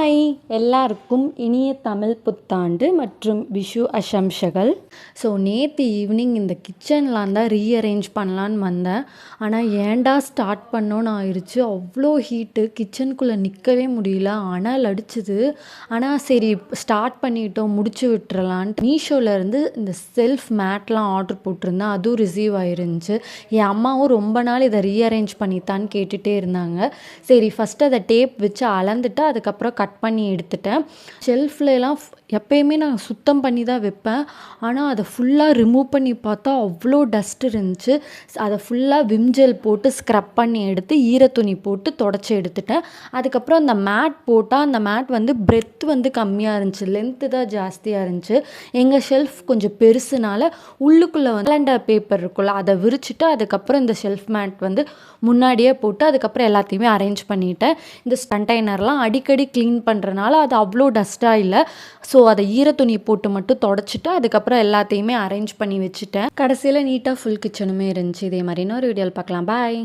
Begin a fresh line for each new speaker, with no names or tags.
Hi எல்லாருக்கும் இனிய தமிழ் புத்தாண்டு மற்றும் விஷு அசம்சகள். ஸோ நேற்று ஈவினிங் இந்த கிச்சன்லாம் தான் ரீஅரேஞ்ச் பண்ணலான்னு வந்தேன். ஆனால் ஏன்டா ஸ்டார்ட் பண்ணோன்னு ஆயிடுச்சு. அவ்வளோ ஹீட்டு, கிச்சனுக்குள்ளே நிற்கவே முடியல, அனல் அடிச்சுது. ஆனால் சரி ஸ்டார்ட் பண்ணிட்டோம், முடிச்சு விட்டுறலான்ட்டு மீஷோலேருந்து இந்த செல்ஃப் மேட்லாம் ஆர்டர் போட்டிருந்தேன். அதுவும் ரிசீவ் ஆயிருந்துச்சு. என் அம்மாவும் ரொம்ப நாள் இதை ரீஅரேஞ்ச் பண்ணித்தான்னு கேட்டுகிட்டே இருந்தாங்க. சரி ஃபஸ்ட்டு அதை டேப் வச்சு அளந்துட்டு அதுக்கப்புறம் கட் பண்ணி எடுத்துட்டேன். ஷெல்ஃப்லலாம் எப்பயுமே நான் சுத்தம் பண்ணி தான் வைப்பேன். ஆனால் அதை ஃபுல்லாக ரிமூவ் பண்ணி பார்த்தா அவ்வளோ டஸ்ட் இருந்துச்சு. அதை ஃபுல்லாக விம் ஜெல் போட்டு ஸ்க்ரப் பண்ணி எடுத்து ஈரத்துணி போட்டு தொடச்சி எடுத்துட்டேன். அதுக்கப்புறம் அந்த மேட் போட்டால் அந்த மேட் வந்து பிரெத் வந்து கம்மியாக இருந்துச்சு, லென்த்து தான் ஜாஸ்தியாக இருந்துச்சு. எங்கள் ஷெல்ஃப் கொஞ்சம் பெருசுனால உள்ளுக்குள்ளே வந்து கேலண்டர் பேப்பர் இருக்குல்ல, அதை விரிச்சிட்டு அதுக்கப்புறம் இந்த ஷெல்ஃப் மேட் வந்து முன்னாடியே போட்டு அதுக்கப்புறம் எல்லாத்தையுமே அரேஞ்ச் பண்ணிட்டேன். இந்த கண்டெய்னர்லாம் அடிக்கடி க்ளீன் பண்ணுறனால அது அவ்வளோ டஸ்ட்டாக இல்லை. ஸோ அதை ஈரத்துணி போட்டு மட்டும் தொடச்சிட்டு அதுக்கப்புறம் எல்லாத்தையுமே அரேஞ்ச் பண்ணி வச்சுட்டேன். கடைசியில் நீட்டாக ஃபுல் கிச்சனுமே இருந்துச்சு. இதே மாதிரி இன்னொரு வீடியோவில் பார்க்கலாம். பாய்.